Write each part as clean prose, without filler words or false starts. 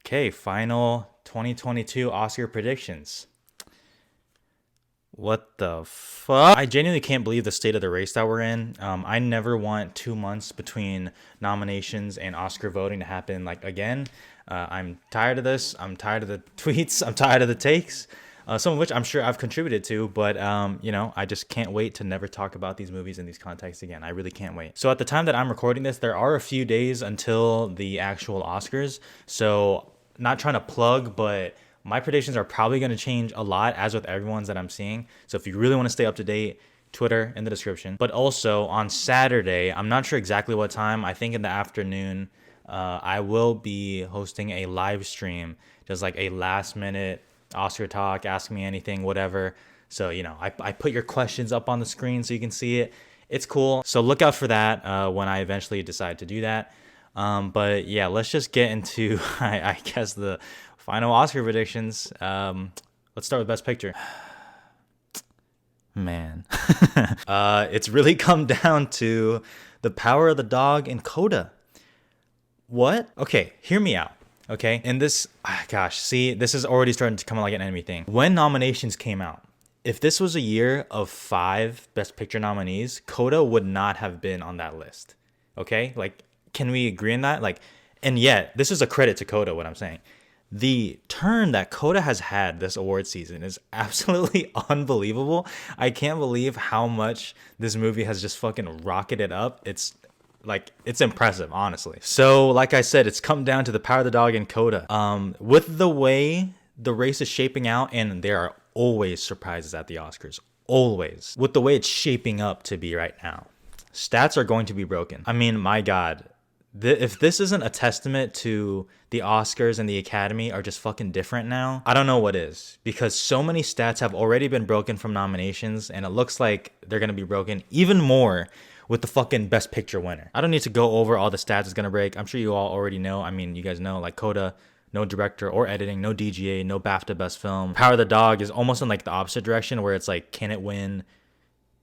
Okay, final 2022 Oscar predictions. What the fuck? I genuinely can't believe the state of the race that we're in. I never want 2 months between nominations and Oscar voting to happen like again. I'm tired of this. I'm tired of the tweets. I'm tired of the takes. Some of which I'm sure I've contributed to, but I just can't wait to never talk about these movies in these contexts again. I really can't wait. So at the time that I'm recording this, there are a few days until the actual Oscars. So not trying to plug, but my predictions are probably going to change a lot, as with everyone's that I'm seeing. So if you really want to stay up to date, Twitter in the description. But also on Saturday, I'm not sure exactly what time. I think in the afternoon, I will be hosting a live stream, just like a last minute Oscar talk, ask me anything, whatever. So, I put your questions up on the screen so you can see it. It's cool. So look out for that when I eventually decide to do that. But yeah, let's just get into, I guess, the final Oscar predictions. Let's start with Best Picture. Man. It's really come down to The Power of the Dog and Coda. What? Okay, hear me out. Okay, and this, see, this is already starting to come like an enemy thing. When nominations came out, if this was a year of 5 Best Picture nominees, Coda would not have been on that list. Okay, like, can we agree on that? Like, and yet, this is a credit to Coda, what I'm saying. The turn that Coda has had this award season is absolutely unbelievable. I can't believe how much this movie has just fucking rocketed up. It's impressive, honestly. So, like I said, it's come down to The Power of the Dog and Coda. With the way the race is shaping out, and there are always surprises at the Oscars, always. With the way it's shaping up to be right now, stats are going to be broken. I mean, my God. If this isn't a testament to the Oscars and the Academy are just fucking different now, I don't know what is. Because so many stats have already been broken from nominations, and it looks like they're going to be broken even more with the fucking Best Picture winner. I don't need to go over all the stats it's going to break. I'm sure you all already know. I mean, you guys know, like Coda, no director or editing, no DGA, no BAFTA Best Film. Power of the Dog is almost in like the opposite direction, where it's like, can it win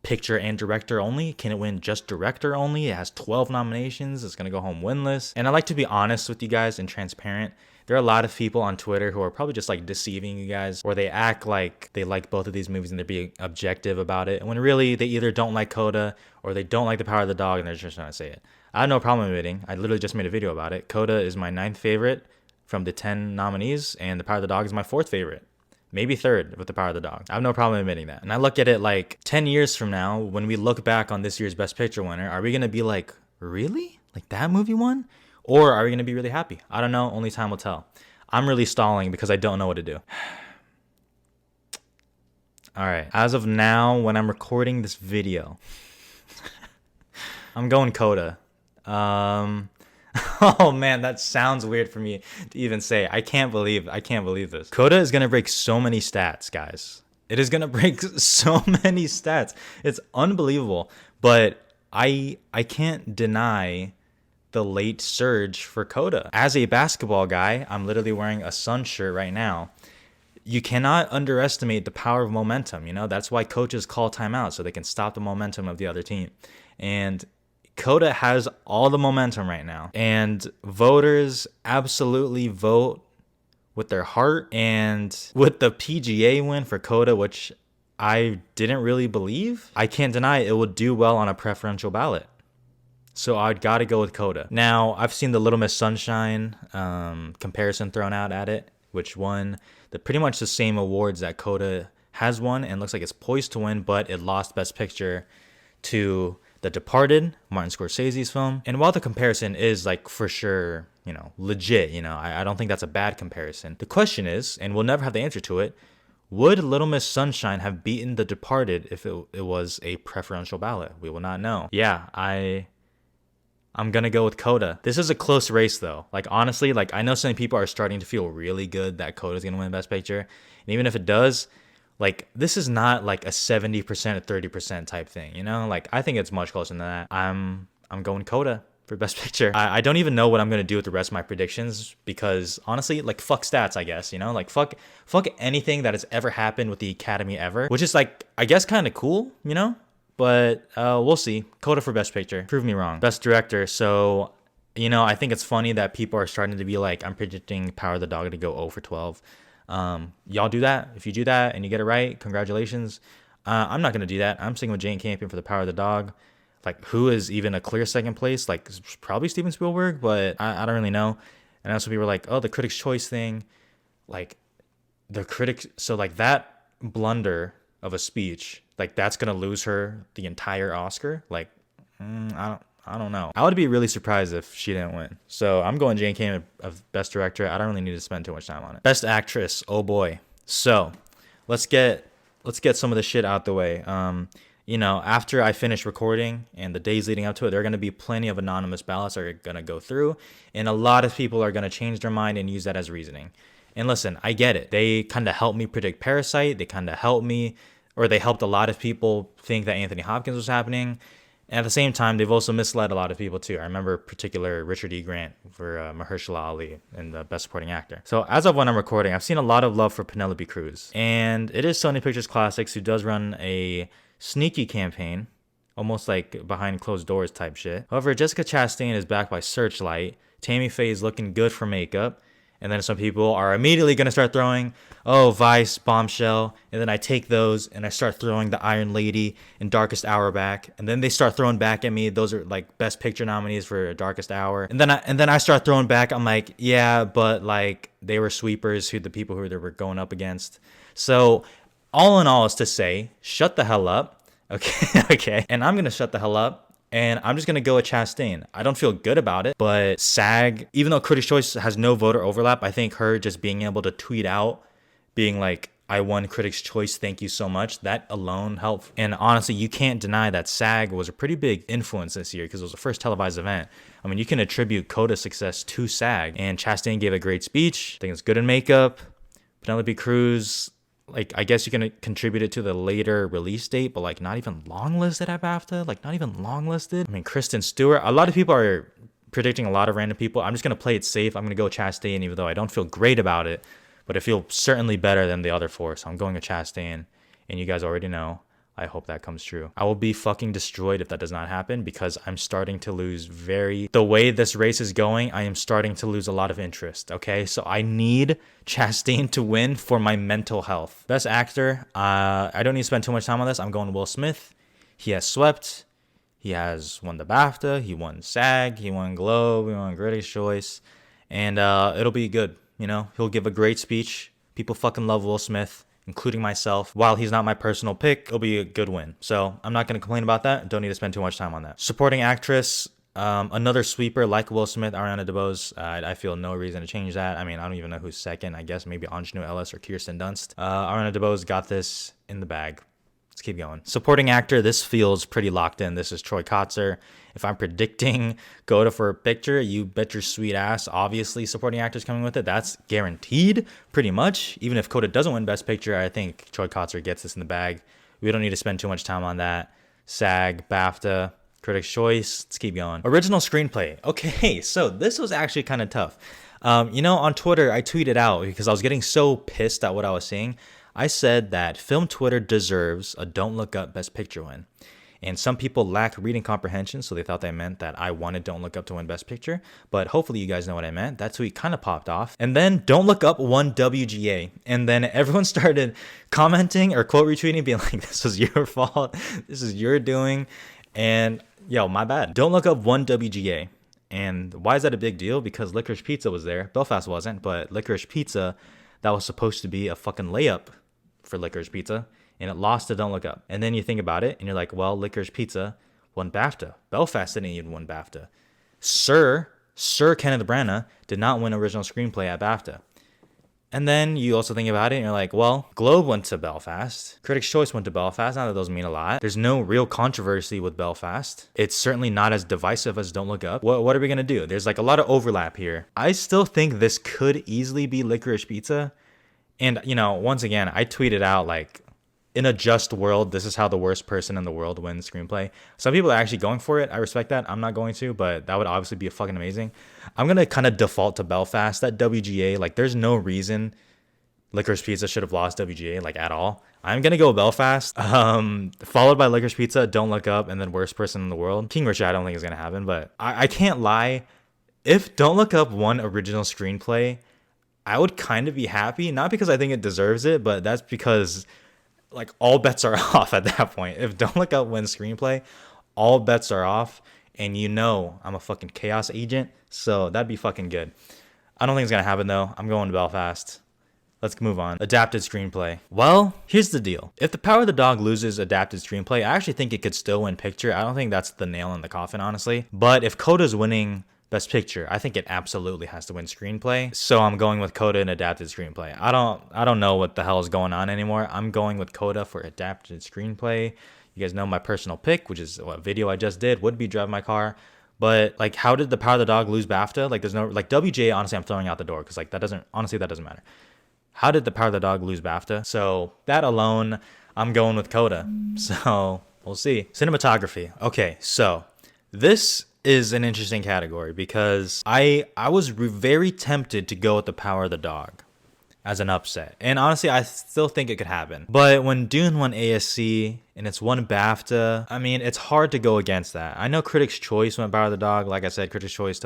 picture and director only? Can it win just director only? It has 12 nominations. It's going to go home winless. And I like to be honest with you guys and transparent. There are a lot of people on Twitter who are probably just like deceiving you guys, or they act like they like both of these movies and they're being objective about it, when really they either don't like Coda or they don't like The Power of the Dog and they're just trying to say it. I have no problem admitting. I literally just made a video about it. Coda is my 9th favorite from the 10 nominees, and The Power of the Dog is my 4th favorite. Maybe 3rd with The Power of the Dog. I have no problem admitting that. And I look at it like 10 years from now, when we look back on this year's Best Picture winner, are we going to be like, really? Like that movie won? Or are we going to be really happy? I don't know. Only time will tell. I'm really stalling because I don't know what to do. All right. As of now, when I'm recording this video, I'm going Coda. Oh man, that sounds weird for me to even say. I can't believe this. Coda is gonna break so many stats, guys. It is gonna break so many stats. It's unbelievable. But I can't deny the late surge for Coda. As a basketball guy, I'm literally wearing a Sun shirt right now. You cannot underestimate the power of momentum. That's why coaches call timeout, so they can stop the momentum of the other team. And Coda has all the momentum right now, and voters absolutely vote with their heart. And with the PGA win for Coda, which I didn't really believe, I can't deny it will do well on a preferential ballot. So I'd gotta go with Coda. Now, I've seen the Little Miss Sunshine comparison thrown out at it, which won pretty much the same awards that Coda has won and looks like it's poised to win, but it lost Best Picture to The Departed, Martin Scorsese's film. And while the comparison is like for sure, legit, I don't think that's a bad comparison. The question is, and we'll never have the answer to it, would Little Miss Sunshine have beaten The Departed if it was a preferential ballot? We will not know. Yeah, I'm gonna go with Coda. This is a close race though. Like honestly, like I know some people are starting to feel really good that Coda's gonna win Best Picture. And even if it does, like, this is not like a 70% or 30% type thing, Like, I think it's much closer than that. I'm going Coda for Best Picture. I don't even know what I'm going to do with the rest of my predictions because, honestly, like, fuck stats, I guess, Like, fuck anything that has ever happened with the Academy ever, which is, like, I guess kind of cool, But we'll see. Coda for Best Picture. Prove me wrong. Best Director. So I think it's funny that people are starting to be like, I'm predicting Power of the Dog to go 0 for 12. Y'all do that. If you do that and you get it right, congratulations. I'm not going to do that. I'm sticking with Jane Campion for the Power of the Dog. Like, who is even a clear second place? Like, probably Steven Spielberg, but I don't really know. And also people are like, oh, the Critics' Choice thing. Like, the critics, so like that blunder of a speech, like that's going to lose her the entire Oscar. Like, I don't know. I would be really surprised if she didn't win. So I'm going Jane Campion of Best Director. I don't really need to spend too much time on it. Best Actress. Oh boy. So let's get some of the shit out the way. After I finish recording and the days leading up to it, there are going to be plenty of anonymous ballots that are going to go through, and a lot of people are going to change their mind and use that as reasoning. And listen, I get it. They kind of helped me predict Parasite. They kind of helped me, or they helped a lot of people think that Anthony Hopkins was happening. And at the same time, they've also misled a lot of people too. I remember particular Richard E. Grant for Mahershala Ali in the Best Supporting Actor. So as of when I'm recording, I've seen a lot of love for Penelope Cruz. And it is Sony Pictures Classics who does run a sneaky campaign, almost like behind closed doors type shit. However, Jessica Chastain is backed by Searchlight. Tammy Faye is looking good for makeup. And then some people are immediately going to start throwing, oh, Vice, Bombshell. And then I take those and I start throwing The Iron Lady and Darkest Hour back. And then they start throwing back at me. Those are like Best Picture nominees for Darkest Hour. And then I start throwing back. I'm like, yeah, but like they were sweepers, the people who they were going up against. So all in all is to say, shut the hell up. Okay. Okay. And I'm going to shut the hell up. And I'm just going to go with Chastain. I don't feel good about it, but SAG, even though Critics' Choice has no voter overlap, I think her just being able to tweet out, being like, I won Critics' Choice, thank you so much, that alone helped. And honestly, you can't deny that SAG was a pretty big influence this year because it was the first televised event. I mean, you can attribute Coda's success to SAG. And Chastain gave a great speech. I think it's good in makeup. Penelope Cruz, like, I guess you can contribute it to the later release date, but like not even longlisted at BAFTA, like not even longlisted. I mean, Kristen Stewart, a lot of people are predicting a lot of random people. I'm just going to play it safe. I'm going to go Chastain, even though I don't feel great about it, but I feel certainly better than the other four. So I'm going with Chastain, and you guys already know. I hope that comes true. I will be fucking destroyed if that does not happen because I'm starting to lose the way this race is going, I am starting to lose a lot of interest, okay? So I need Chastain to win for my mental health. Best Actor, I don't need to spend too much time on this. I'm going Will Smith. He has swept. He has won the BAFTA. He won SAG. He won Globe. He won Critics' Choice. And it'll be good, He'll give a great speech. People fucking love Will Smith, including myself. While he's not my personal pick, it'll be a good win. So I'm not going to complain about that. Don't need to spend too much time on that. Supporting Actress, another sweeper like Will Smith, Ariana DeBose. I feel no reason to change that. I mean, I don't even know who's second. I guess maybe Ingenue Ellis or Kirsten Dunst. Ariana DeBose got this in the bag. Let's keep going. Supporting Actor, this feels pretty locked in. This is Troy Kotzer. If I'm predicting Coda for a picture, you bet your sweet ass, obviously Supporting Actor's coming with it. That's guaranteed, pretty much. Even if Coda doesn't win Best Picture, I think Troy Kotzer gets this in the bag. We don't need to spend too much time on that. SAG, BAFTA, Critics' Choice. Let's keep going. Original Screenplay. Okay, so this was actually kind of tough. On Twitter, I tweeted out because I was getting so pissed at what I was seeing. I said that Film Twitter deserves a Don't Look Up Best Picture win. And some people lack reading comprehension, so they thought that meant that I wanted Don't Look Up to win Best Picture. But hopefully you guys know what I meant. That tweet kind of popped off. And then Don't Look Up won WGA. And then everyone started commenting or quote retweeting, being like, this was your fault. This is your doing. And yo, my bad. Don't Look Up won WGA. And why is that a big deal? Because Licorice Pizza was there. Belfast wasn't, but Licorice Pizza, that was supposed to be a fucking layup for Licorice Pizza, and it lost to Don't Look Up. And then you think about it, and you're like, well, Licorice Pizza won BAFTA. Belfast didn't even win BAFTA. Sir Kenneth Branagh did not win Original Screenplay at BAFTA. And then you also think about it, and you're like, well, Globe went to Belfast. Critics' Choice went to Belfast. Not that those mean a lot. There's no real controversy with Belfast. It's certainly not as divisive as Don't Look Up. What are we going to do? There's like a lot of overlap here. I still think this could easily be Licorice Pizza. And, once again, I tweeted out, like, in a just world, this is how the worst person in the world wins screenplay. Some people are actually going for it. I respect that. I'm not going to, but that would obviously be fucking amazing. I'm going to kind of default to Belfast. That WGA, like, there's no reason Licorice Pizza should have lost WGA, like, at all. I'm going to go Belfast, followed by Licorice Pizza, Don't Look Up, and then worst person in the world. King Richard, I don't think is going to happen, but I can't lie. If Don't Look Up won original screenplay, I would kind of be happy, not because I think it deserves it, but that's because like all bets are off at that point. If Don't Look Up wins screenplay, all bets are off, and you know I'm a fucking chaos agent, so that'd be fucking good. I don't think it's gonna happen though. I'm going to Belfast. Let's move on. Adapted screenplay. Well, here's the deal. If The Power of the Dog loses adapted screenplay, I actually think it could still win picture. I don't think that's the nail in the coffin, honestly. But if Coda's winning Best Picture, I think it absolutely has to win screenplay. So I'm going with Coda and adapted screenplay. I don't know what the hell is going on anymore. I'm going with Coda for adapted screenplay. You guys know my personal pick, which is a video I just did, would be Drive My Car. But like, how did The Power of the Dog lose BAFTA? Like, there's no like WJ. Honestly, I'm throwing out the door because like that doesn't matter. How did The Power of the Dog lose BAFTA? So that alone, I'm going with Coda. So we'll see. Cinematography. Okay, so this is an interesting category because I was very tempted to go with The Power of the Dog as an upset. And honestly, I still think it could happen. But when Dune won ASC and it's won BAFTA, I mean, it's hard to go against that. I know Critics' Choice went Power of the Dog. Like I said, Critics' Choice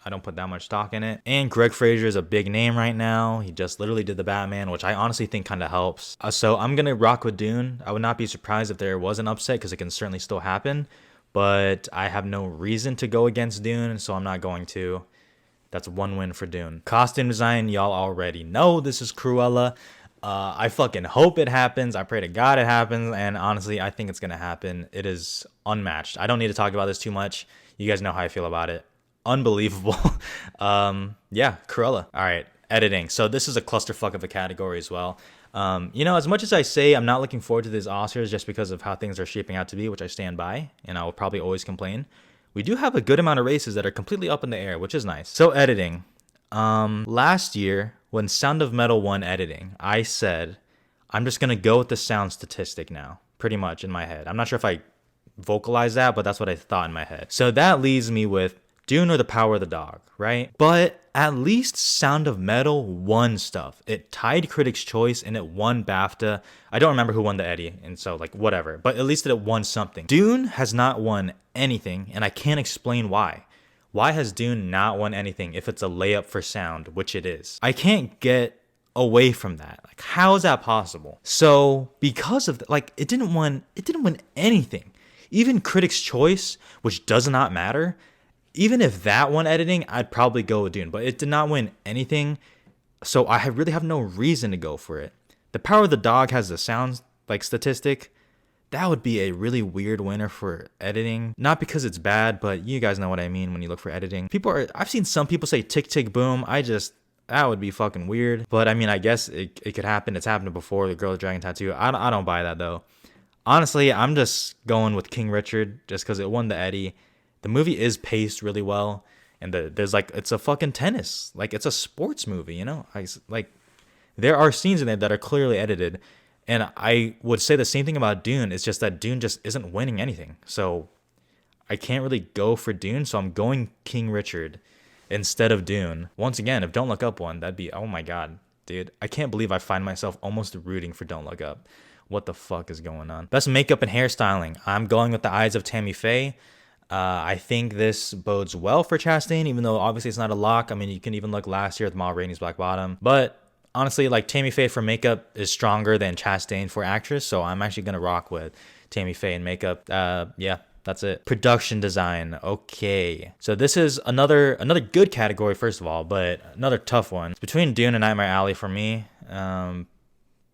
I don't put that much stock in it. And Greg Fraser is a big name right now. He just literally did the Batman, which I honestly think kind of helps. So I'm going to rock with Dune. I would not be surprised if there was an upset because it can certainly still happen. But I have no reason to go against Dune, so I'm not going to. That's one win for Dune. Costume design, y'all already know this is Cruella. I fucking hope it happens. I pray to God it happens. And honestly, I think it's going to happen. It is unmatched. I don't need to talk about this too much. You guys know how I feel about it. Unbelievable. Yeah, Cruella. All right, editing. So this is a clusterfuck of a category as well. As much as I say I'm not looking forward to these Oscars just because of how things are shaping out to be, which I stand by, and I will probably always complain, we do have a good amount of races that are completely up in the air, which is nice. So editing. Last year, when Sound of Metal won editing, I said, I'm just going to go with the sound statistic now, pretty much in my head. I'm not sure if I vocalized that, but that's what I thought in my head. So that leaves me with Dune or The Power of the Dog, right? But at least Sound of Metal won stuff. It tied Critics' Choice and it won BAFTA. I don't remember who won the Eddie, and so like whatever. But at least it won something. Dune has not won anything, and I can't explain why. Why has Dune not won anything if it's a layup for sound, which it is? I can't get away from that. Like, how is that possible? So because of it didn't win anything. Even Critics' Choice, which does not matter. Even if that won editing, I'd probably go with Dune, but it did not win anything, so I really have no reason to go for it. The Power of the Dog has the sound statistic. That would be a really weird winner for editing. Not because it's bad, but you guys know what I mean when you look for editing. I've seen some people say Tick Tick Boom. That would be fucking weird. But I mean, I guess it could happen. It's happened before, the Girl with Dragon Tattoo. I don't buy that though. Honestly, I'm just going with King Richard just because it won the Eddie. The movie is paced really well, and it's a fucking tennis, like it's a sports movie, you know. There are scenes in there that are clearly edited, and I would say the same thing about Dune. It's just that Dune just isn't winning anything, so I can't really go for Dune. So I'm going King Richard instead of Dune. Once again, if Don't Look Up won, that'd be, oh my god, dude, I can't believe I find myself almost rooting for Don't Look Up. What the fuck is going on? Best makeup and hairstyling. I'm going with The Eyes of Tammy Faye. I think this bodes well for Chastain, even though obviously it's not a lock. I mean, you can even look last year with Ma Rainey's Black Bottom. But honestly, like Tammy Faye for makeup is stronger than Chastain for actress, so I'm actually going to rock with Tammy Faye in makeup. Yeah, that's it. Production design. Okay. So this is another good category, first of all, but another tough one. It's between Dune and Nightmare Alley for me.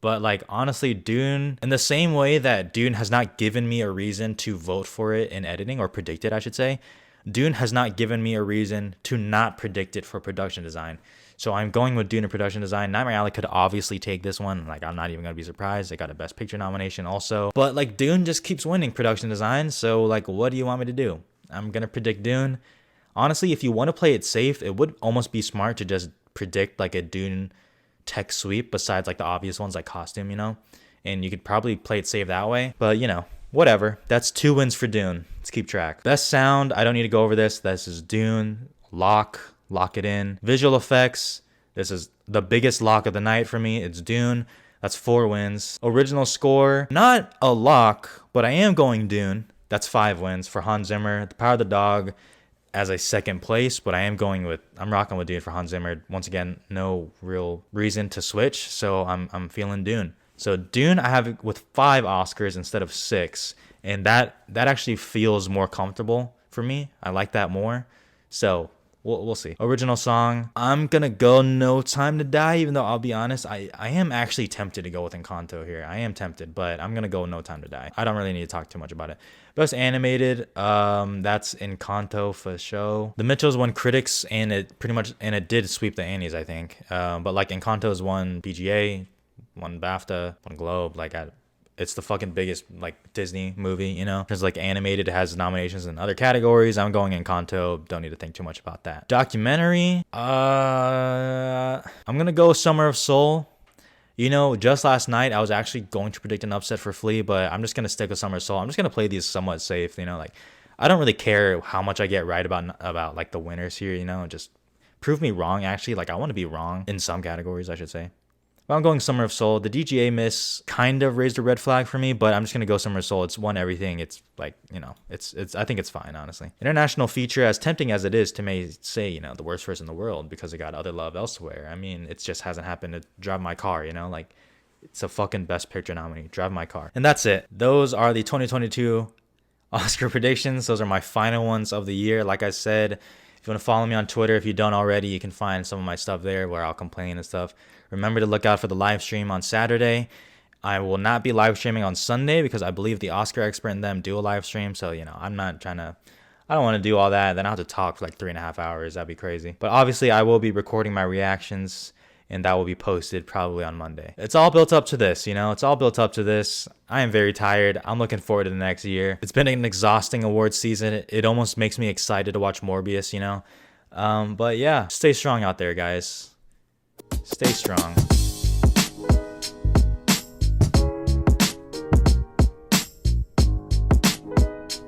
But like honestly, Dune, in the same way that Dune has not given me a reason to vote for it in editing, or predict it, I should say, Dune has not given me a reason to not predict it for production design. So I'm going with Dune in production design. Nightmare Alley could obviously take this one. Like, I'm not even going to be surprised. They got a Best Picture nomination also. But like Dune just keeps winning production design. So like, what do you want me to do? I'm going to predict Dune. Honestly, if you want to play it safe, it would almost be smart to just predict like a Dune tech sweep besides like the obvious ones like costume, you know, and you could probably play it safe that way, but you know, whatever. That's 2 wins for Dune. Let's keep track. Best sound, I don't need to go over this. This is Dune. Lock it in. Visual effects, this is the biggest lock of the night for me. It's Dune. That's 4 wins. Original score, not a lock, but I am going Dune. That's 5 wins for Hans Zimmer. The Power of the Dog, as a second place, but I'm rocking with Dune for Hans Zimmer. Once again, no real reason to switch, so I'm feeling Dune. So Dune I have with 5 Oscars instead of 6, and that actually feels more comfortable for me. I like that more. So we'll see. Original song, I'm gonna go No Time to Die, even though I'll be honest, I am actually tempted to go with Encanto here. I am tempted, but I'm gonna go No Time to Die. I don't really need to talk too much about it. Best animated, that's Encanto for show. The Mitchells won critics, and it did sweep the Annies, I think. But like Encanto's won PGA, won BAFTA, won Globe. Like it's the fucking biggest like Disney movie, you know. It's like animated, it has nominations in other categories. I'm going Encanto. Don't need to think too much about that. Documentary, I'm gonna go Summer of Soul. You know, just last night I was actually going to predict an upset for Flea, but I'm just gonna stick with Summer of Soul. I'm just gonna play these somewhat safe. You know, like I don't really care how much I get right about like the winners here. You know, just prove me wrong. Actually, like I want to be wrong in some categories, I should say. But I'm going Summer of Soul. The DGA miss kind of raised a red flag for me, but I'm just gonna go Summer of Soul. It's won everything. It's like, you know, it's I think it's fine, honestly. International feature, as tempting as it is to may say, you know, the worst first in the world because it got other love elsewhere. I mean, it just hasn't happened to Drive My Car, you know, like it's a fucking Best Picture nominee. Drive My Car. And that's it. Those are the 2022 Oscar predictions. Those are my final ones of the year. Like I said, if you want to follow me on Twitter, if you don't already, you can find some of my stuff there where I'll complain and stuff. Remember to look out for the live stream on Saturday. I will not be live streaming on Sunday because I believe the Oscar expert and them do a live stream. So, you know, I don't want to do all that. Then I'll have to talk for like 3.5 hours. That'd be crazy. But obviously I will be recording my reactions and that will be posted probably on Monday. It's all built up to this, you know, it's all built up to this. I am very tired. I'm looking forward to the next year. It's been an exhausting awards season. It almost makes me excited to watch Morbius, you know. But yeah, stay strong out there, guys. Stay strong.